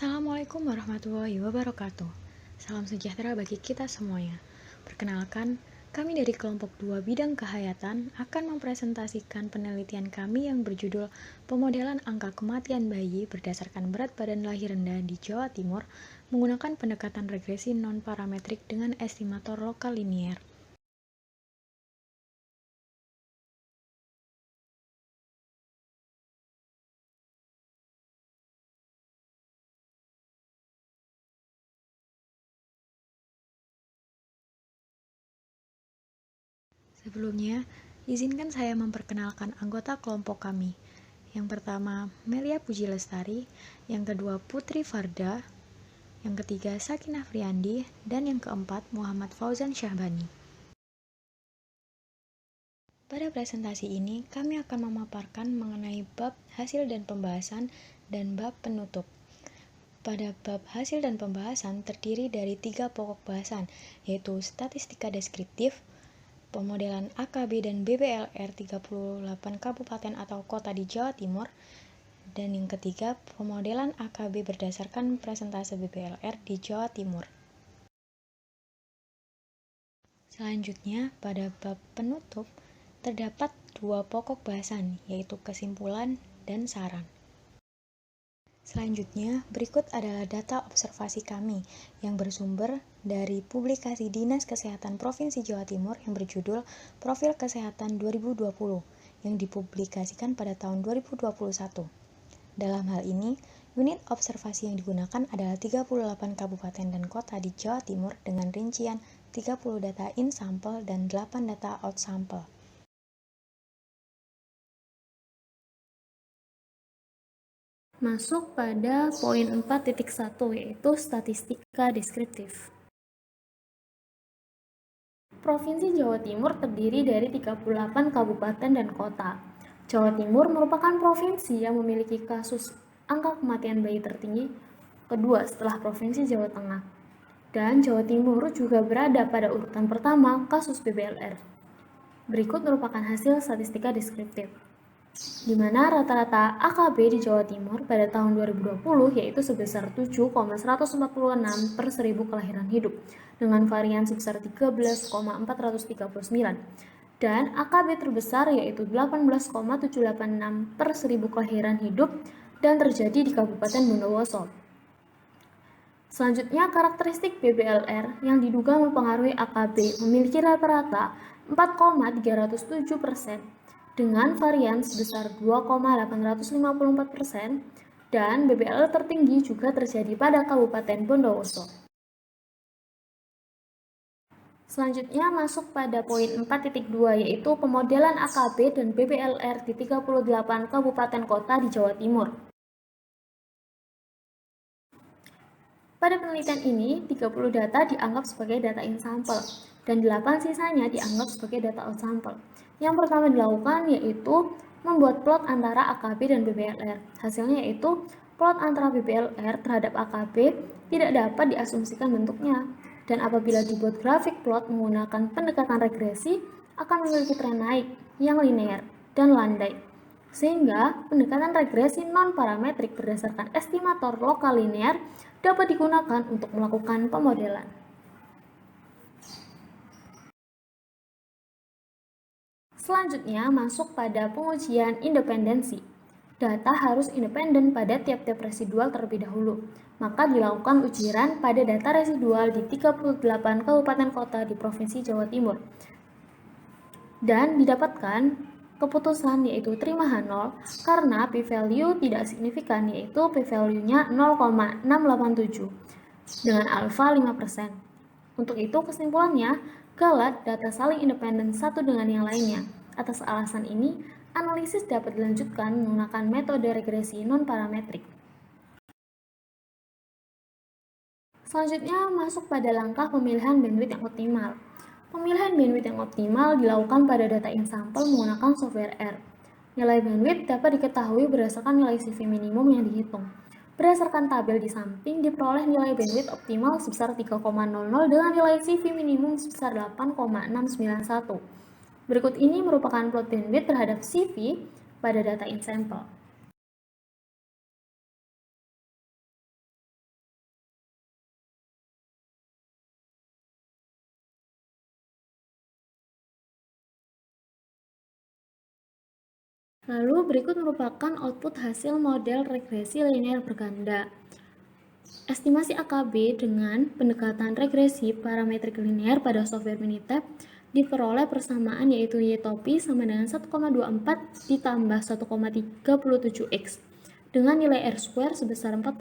Assalamualaikum warahmatullahi wabarakatuh. Salam sejahtera bagi kita semuanya. Perkenalkan, kami dari kelompok 2 bidang kehayatan akan mempresentasikan penelitian kami yang berjudul Pemodelan Angka Kematian Bayi berdasarkan berat badan lahir rendah di Jawa Timur menggunakan pendekatan regresi non-parametrik dengan estimator lokal linier. Sebelumnya, izinkan saya memperkenalkan anggota kelompok kami. Yang pertama, Melia Puji Lestari, yang kedua Putri Farda, yang ketiga Sakinah Friandi, dan yang keempat Muhammad Fauzan Syahbani. Pada presentasi ini, kami akan memaparkan mengenai bab hasil dan pembahasan dan bab penutup. Pada bab hasil dan pembahasan terdiri dari 3 pokok bahasan, yaitu statistika deskriptif, pemodelan AKB dan BBLR 38 kabupaten atau kota di Jawa Timur, dan yang ketiga, pemodelan AKB berdasarkan presentase BBLR di Jawa Timur. Selanjutnya, pada bab penutup, terdapat 2 pokok bahasan, yaitu kesimpulan dan saran. Selanjutnya, berikut adalah data observasi kami yang bersumber dari publikasi Dinas Kesehatan Provinsi Jawa Timur yang berjudul Profil Kesehatan 2020 yang dipublikasikan pada tahun 2021. Dalam hal ini, unit observasi yang digunakan adalah 38 kabupaten dan kota di Jawa Timur dengan rincian 30 data in sampel dan 8 data out sampel. Masuk pada poin 4.1 yaitu statistika deskriptif. Provinsi Jawa Timur terdiri dari 38 kabupaten dan kota. Jawa Timur merupakan provinsi yang memiliki kasus angka kematian bayi tertinggi kedua setelah Provinsi Jawa Tengah. Dan Jawa Timur juga berada pada urutan pertama kasus BBLR. Berikut merupakan hasil statistika deskriptif, di mana rata-rata AKB di Jawa Timur pada tahun 2020 yaitu sebesar 7,146 per 1000 kelahiran hidup dengan varian sebesar 13,439 dan AKB terbesar yaitu 18,786 per 1000 kelahiran hidup dan terjadi di Kabupaten Bondowoso. Selanjutnya, karakteristik BBLR yang diduga mempengaruhi AKB memiliki rata-rata 4,307% dengan varian sebesar 2,854% dan BBLR tertinggi juga terjadi pada Kabupaten Bondowoso. Selanjutnya masuk pada poin 4.2 yaitu pemodelan AKB dan BBLR di 38 kabupaten kota di Jawa Timur. Pada penelitian ini, 30 data dianggap sebagai data in sampel dan 8 sisanya dianggap sebagai data out sampel. Yang pertama dilakukan yaitu membuat plot antara AKB dan BBLR. Hasilnya yaitu plot antara BBLR terhadap AKB tidak dapat diasumsikan bentuknya. Dan apabila dibuat grafik plot menggunakan pendekatan regresi, akan memiliki tren naik yang linear dan landai. Sehingga pendekatan regresi non-parametrik berdasarkan estimator lokal linear dapat digunakan untuk melakukan pemodelan. Selanjutnya masuk pada pengujian independensi. Data harus independen pada tiap-tiap residual terlebih dahulu. Maka dilakukan ujian pada data residual di 38 kabupaten kota di Provinsi Jawa Timur. Dan didapatkan keputusan yaitu terima H0 karena p-value tidak signifikan yaitu p-value-nya 0,687 dengan alfa 5%. Untuk itu kesimpulannya, galat data saling independen satu dengan yang lainnya. Atas alasan ini, analisis dapat dilanjutkan menggunakan metode regresi non-parametrik. Selanjutnya masuk pada langkah pemilihan bandwidth yang optimal. Pemilihan bandwidth yang optimal dilakukan pada data in sampel menggunakan software R. Nilai bandwidth dapat diketahui berdasarkan nilai CV minimum yang dihitung. Berdasarkan tabel di samping diperoleh nilai bandwidth optimal sebesar 3,00 dengan nilai CV minimum sebesar 8,691. Berikut ini merupakan plot bandwidth terhadap CV pada data in sampel. Lalu berikut merupakan output hasil model regresi linear berganda. Estimasi AKB dengan pendekatan regresi parametrik linear pada software Minitab diperoleh persamaan yaitu Y topi sama dengan 1,24 ditambah 1,37X dengan nilai R² sebesar 40%.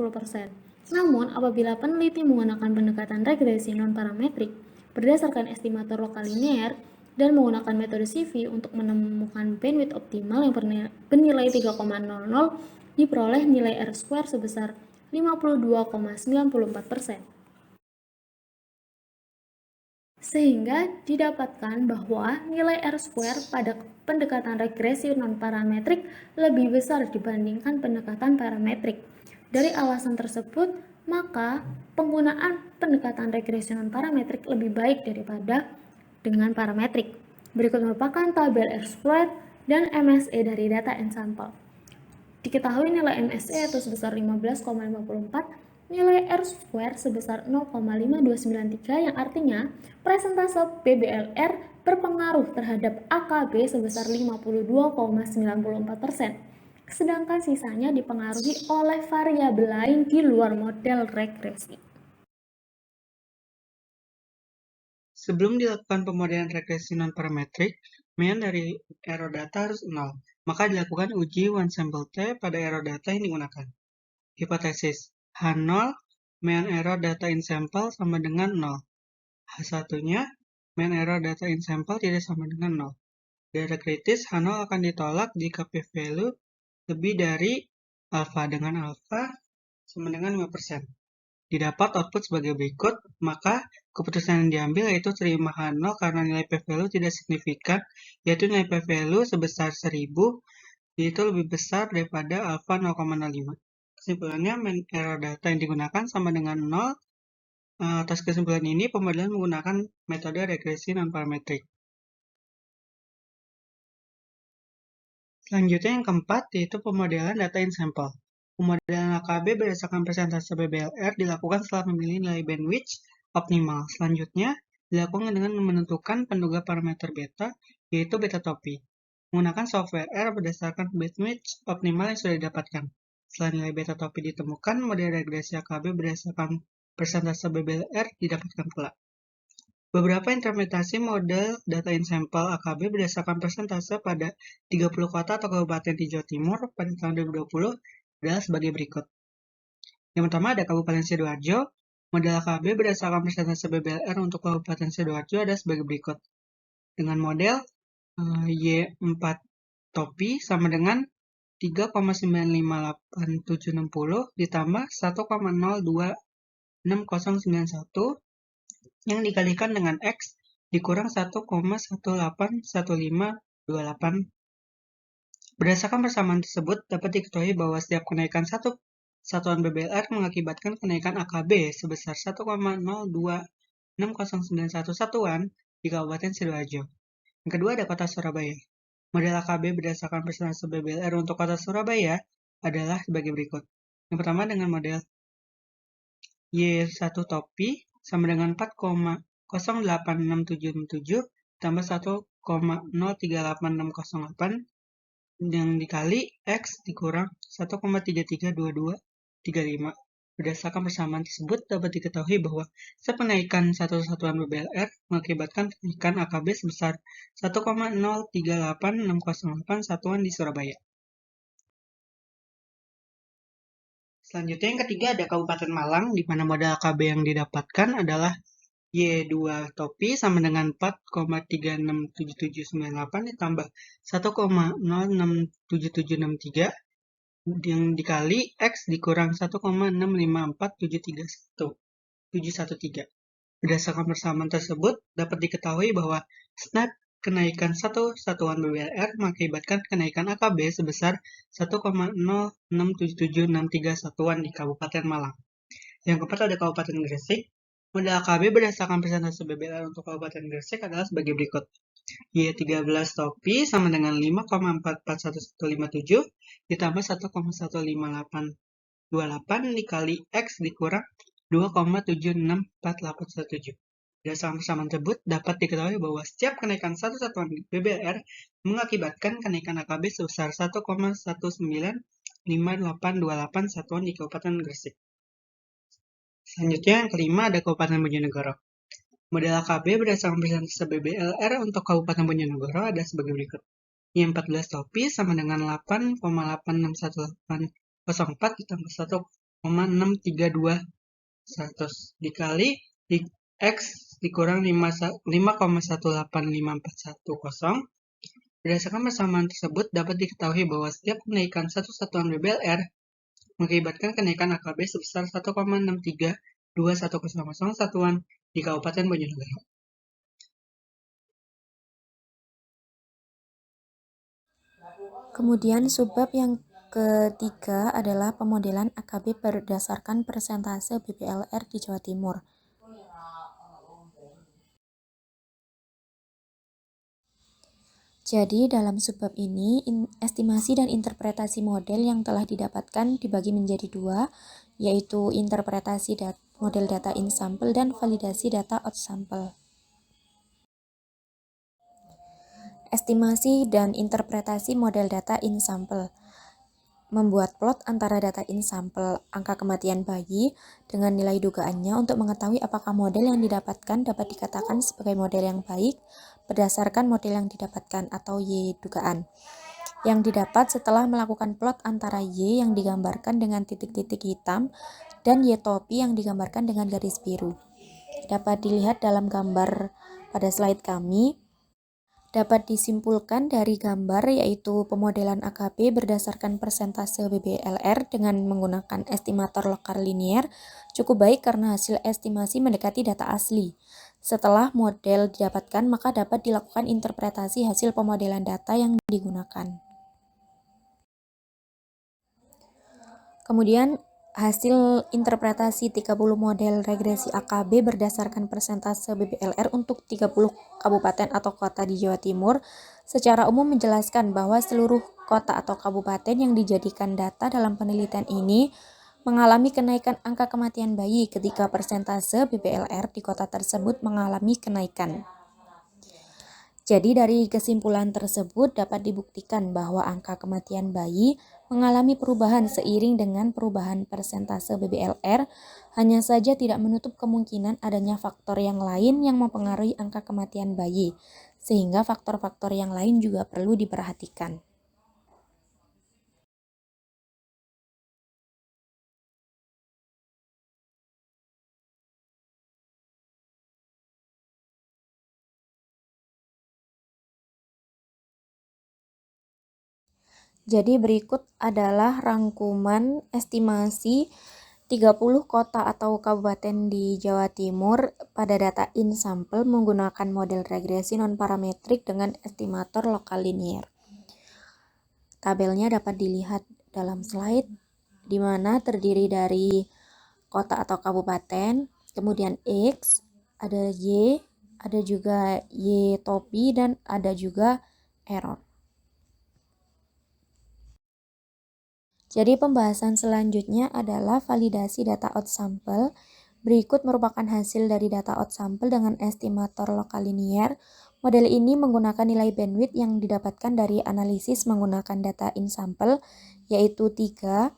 Namun, apabila peneliti menggunakan pendekatan regresi non-parametrik berdasarkan estimator lokal linear dan menggunakan metode CV untuk menemukan bandwidth optimal yang bernilai 3,00, diperoleh nilai R² sebesar 52,94%. Sehingga didapatkan bahwa nilai R² pada pendekatan regresi non-parametrik lebih besar dibandingkan pendekatan parametrik. Dari alasan tersebut, maka penggunaan pendekatan regresi non-parametrik lebih baik daripada dengan parametrik. Berikut merupakan tabel R² dan MSE dari data ensample. Diketahui nilai MSE itu sebesar 15,54, nilai R² sebesar 0,5293 yang artinya presentase BBLR berpengaruh terhadap AKB sebesar 52,94%, sedangkan sisanya dipengaruhi oleh variabel lain di luar model regresi. Sebelum dilakukan pemodelan regresi non-parametrik, mean dari error data harus 0, maka dilakukan uji one sample T pada error data yang digunakan. Hipotesis H0, mean error data in sample sama dengan 0. H1-nya, mean error data in sample tidak sama dengan 0. Data kritis H0 akan ditolak jika p-value lebih dari alpha dengan alpha sama dengan 5%. Didapat output sebagai berikut, maka keputusan yang diambil yaitu terima H0 karena nilai p-value tidak signifikan, yaitu nilai p-value sebesar 1000, yaitu lebih besar daripada alpha 0,05. Kesimpulannya, mean error data yang digunakan sama dengan 0. Atas kesimpulan ini, pemodelan menggunakan metode regresi non-parametrik. Selanjutnya yang keempat, yaitu pemodelan data in sample. Pemodelan AKB berdasarkan persentase BBLR dilakukan setelah memilih nilai bandwidth optimal. Selanjutnya, dilakukan dengan menentukan penduga parameter beta, yaitu beta topi. Menggunakan software R berdasarkan bandwidth optimal yang sudah didapatkan. Setelah nilai beta topi ditemukan, model regresi AKB berdasarkan persentase BBLR didapatkan pula. Beberapa interpretasi model data in sample AKB berdasarkan persentase pada 30 kota atau kabupaten di Jawa Timur pada tahun 2020 adalah sebagai berikut. Yang pertama ada Kabupaten Sidoarjo. Model AKB berdasarkan persentase BBLR untuk Kabupaten Sidoarjo adalah sebagai berikut. Dengan model Y4 topi sama dengan 3,958760 ditambah 1,026091 yang dikalikan dengan X dikurang 1,181528. Berdasarkan persamaan tersebut, dapat diketahui bahwa setiap kenaikan satu satuan BBLR mengakibatkan kenaikan AKB sebesar 1,026091 satuan di Kabupaten Sidoarjo. Yang kedua ada Kota Surabaya. Model AKB berdasarkan persentase BBLR untuk Kota Surabaya adalah sebagai berikut. Yang pertama dengan model Y1 topi sama dengan 4,086767 tambah 1,038608 yang dikali X dikurang 1,332235. Berdasarkan persamaan tersebut dapat diketahui bahwa sepenaikan satu satuan BBLR mengakibatkan kenaikan AKB sebesar 1,038608 satuan di Surabaya. Selanjutnya yang ketiga ada Kabupaten Malang, di mana modal AKB yang didapatkan adalah Y2 topi sama dengan 4,367798 ditambah 1,067763 yang dikali X dikurang 1,654713. Berdasarkan persamaan tersebut, dapat diketahui bahwa snap kenaikan satu satuan BBLR mengakibatkan kenaikan AKB sebesar 1,067763 satuan di Kabupaten Malang. Yang keempat ada Kabupaten Gresik. Model AKB berdasarkan persentase BBLR untuk Kabupaten Gresik adalah sebagai berikut. Y13 topi sama dengan 5,441157 ditambah 1,15828 dikali X dikurang 2,764817. Berdasarkan persamaan tersebut, dapat diketahui bahwa setiap kenaikan satu satuan BBLR mengakibatkan kenaikan AKB sebesar 1,19588 satuan di Kabupaten Gresik. Selanjutnya yang kelima ada Kabupaten Bojonegoro. Model AKB berdasarkan persentase BBLR untuk Kabupaten Bojonegoro ada sebagai berikut. Y14 topi sama dengan 8,8610804 ditambah 1,632 dikali X dikurang 5,185410. Berdasarkan persamaan tersebut dapat diketahui bahwa setiap kenaikan satu satuan BBLR mengakibatkan kenaikan AKB sebesar 1,6321000 satuan di Kabupaten Bojonegoro. Kemudian subbab yang ketiga adalah pemodelan AKB berdasarkan persentase BBLR di Jawa Timur. Jadi dalam subbab ini, estimasi dan interpretasi model yang telah didapatkan dibagi menjadi dua, yaitu interpretasi model data in sample dan validasi data out sample. Estimasi dan interpretasi model data in sample. Membuat plot antara data in sample angka kematian bayi dengan nilai dugaannya untuk mengetahui apakah model yang didapatkan dapat dikatakan sebagai model yang baik berdasarkan model yang didapatkan atau Y dugaan yang didapat setelah melakukan plot antara Y yang digambarkan dengan titik-titik hitam dan Y topi yang digambarkan dengan garis biru. Dapat dilihat dalam gambar pada slide kami. Dapat disimpulkan dari gambar yaitu pemodelan AKB berdasarkan persentase BBLR dengan menggunakan estimator lokal linier cukup baik karena hasil estimasi mendekati data asli. Setelah model didapatkan, maka dapat dilakukan interpretasi hasil pemodelan data yang digunakan. Kemudian hasil interpretasi 30 model regresi AKB berdasarkan persentase BBLR untuk 30 kabupaten atau kota di Jawa Timur secara umum menjelaskan bahwa seluruh kota atau kabupaten yang dijadikan data dalam penelitian ini mengalami kenaikan angka kematian bayi ketika persentase BBLR di kota tersebut mengalami kenaikan. Jadi dari kesimpulan tersebut dapat dibuktikan bahwa angka kematian bayi mengalami perubahan seiring dengan perubahan persentase BBLR, hanya saja tidak menutup kemungkinan adanya faktor yang lain yang mempengaruhi angka kematian bayi, sehingga faktor-faktor yang lain juga perlu diperhatikan. Jadi berikut adalah rangkuman estimasi 30 kota atau kabupaten di Jawa Timur pada data in sample menggunakan model regresi non-parametrik dengan estimator lokal linier. Tabelnya dapat dilihat dalam slide, di mana terdiri dari kota atau kabupaten, kemudian X, ada Y, ada juga Y topi, dan ada juga error. Jadi pembahasan selanjutnya adalah validasi data out sample. Berikut merupakan hasil dari data out sample dengan estimator lokal linier. Model ini menggunakan nilai bandwidth yang didapatkan dari analisis menggunakan data in sample, yaitu 3,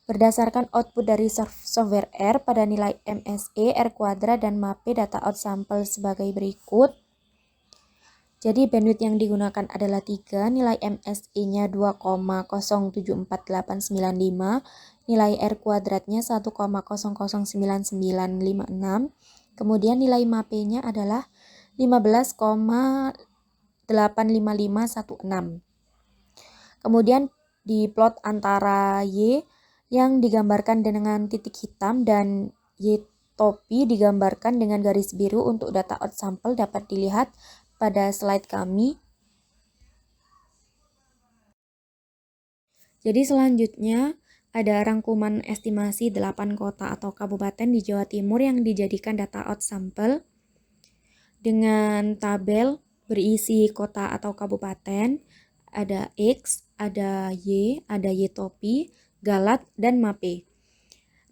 berdasarkan output dari software R pada nilai MSE, R², dan MAPE data out sample sebagai berikut. Jadi bandwidth yang digunakan adalah 3, nilai MSE-nya 2,0748895, nilai R²-nya 1,009956, kemudian nilai MAPE-nya adalah 15,85516. Kemudian di plot antara Y yang digambarkan dengan titik hitam dan Y topi digambarkan dengan garis biru untuk data out sample dapat dilihat pada slide kami. Jadi selanjutnya ada rangkuman estimasi 8 kota atau kabupaten di Jawa Timur yang dijadikan data out sample dengan tabel berisi kota atau kabupaten, ada X, ada Y topi, Galat, dan MAPE.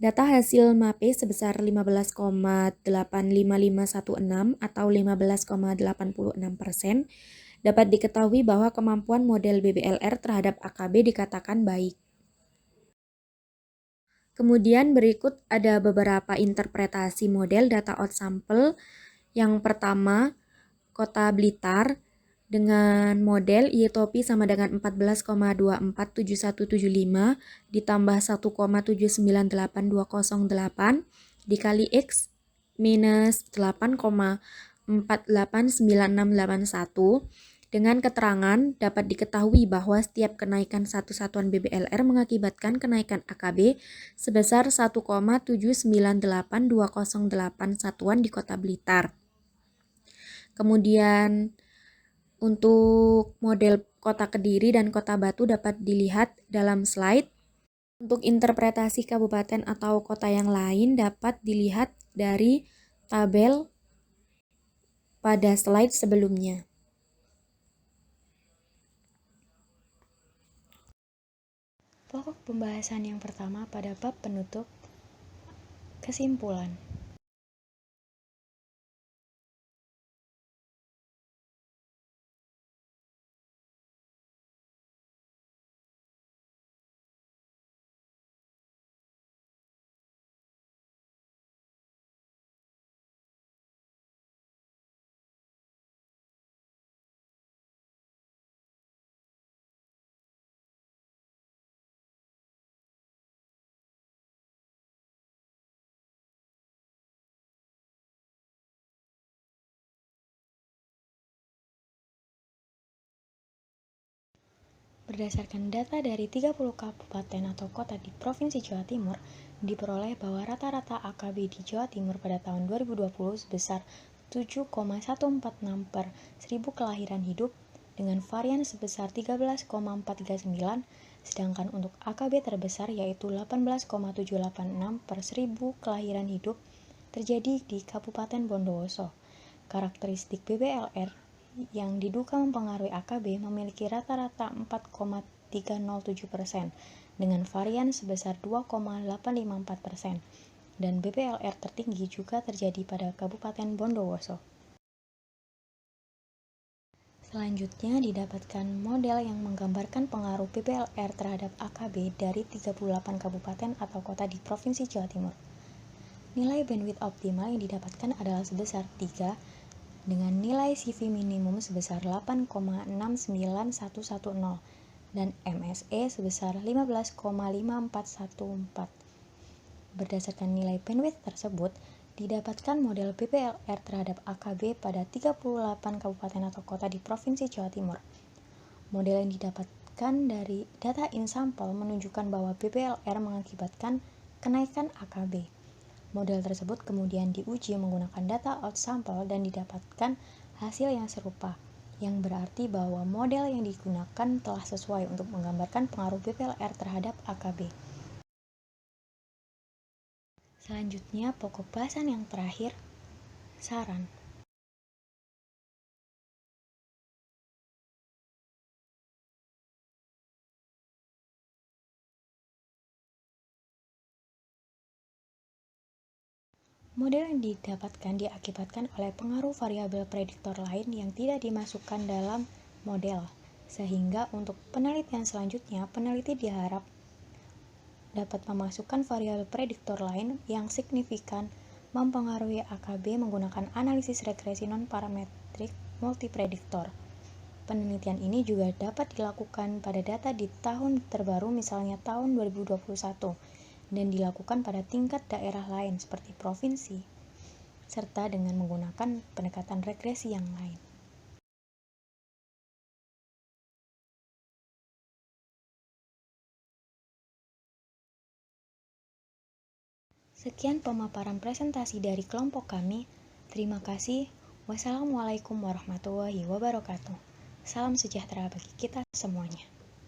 Data hasil MAPE sebesar 15,85516 atau 15,86% dapat diketahui bahwa kemampuan model BBLR terhadap AKB dikatakan baik. Kemudian berikut ada beberapa interpretasi model data outsample. Yang pertama, Kota Blitar dengan model IETOPI sama dengan 14,247175 ditambah 1,798208 dikali X minus 8,489681. Dengan keterangan dapat diketahui bahwa setiap kenaikan satu satuan BBLR mengakibatkan kenaikan AKB sebesar 1,798208 satuan di Kota Blitar. Kemudian untuk model Kota Kediri dan Kota Batu dapat dilihat dalam slide. Untuk interpretasi kabupaten atau kota yang lain dapat dilihat dari tabel pada slide sebelumnya. Pokok pembahasan yang pertama pada bab penutup, kesimpulan. Berdasarkan data dari 30 kabupaten atau kota di Provinsi Jawa Timur, diperoleh bahwa rata-rata AKB di Jawa Timur pada tahun 2020 sebesar 7,146 per 1000 kelahiran hidup dengan varian sebesar 13,439, sedangkan untuk AKB terbesar yaitu 18,786 per 1000 kelahiran hidup terjadi di Kabupaten Bondowoso. Karakteristik BBLR yang diduga mempengaruhi AKB memiliki rata-rata 4,307% dengan varian sebesar 2,854%, dan BBLR tertinggi juga terjadi pada Kabupaten Bondowoso. Selanjutnya didapatkan model yang menggambarkan pengaruh BBLR terhadap AKB dari 38 kabupaten atau kota di Provinsi Jawa Timur. Nilai bandwidth optimal yang didapatkan adalah sebesar 3 dengan nilai CV minimum sebesar 8,69110 dan MSE sebesar 15,5414. Berdasarkan nilai bandwidth tersebut, didapatkan model BBLR terhadap AKB pada 38 kabupaten atau kota di Provinsi Jawa Timur. Model yang didapatkan dari data in-sample menunjukkan bahwa BBLR mengakibatkan kenaikan AKB. Model tersebut kemudian diuji menggunakan data outsample dan didapatkan hasil yang serupa, yang berarti bahwa model yang digunakan telah sesuai untuk menggambarkan pengaruh BBLR terhadap AKB. Selanjutnya, pokok bahasan yang terakhir, saran. Model yang didapatkan diakibatkan oleh pengaruh variabel prediktor lain yang tidak dimasukkan dalam model, sehingga untuk penelitian selanjutnya, peneliti diharap dapat memasukkan variabel prediktor lain yang signifikan mempengaruhi AKB menggunakan analisis regresi non-parametrik multiprediktor. Penelitian ini juga dapat dilakukan pada data di tahun terbaru, misalnya tahun 2021, dan dilakukan pada tingkat daerah lain seperti provinsi, serta dengan menggunakan pendekatan regresi yang lain. Sekian pemaparan presentasi dari kelompok kami. Terima kasih. Wassalamualaikum warahmatullahi wabarakatuh. Salam sejahtera bagi kita semuanya.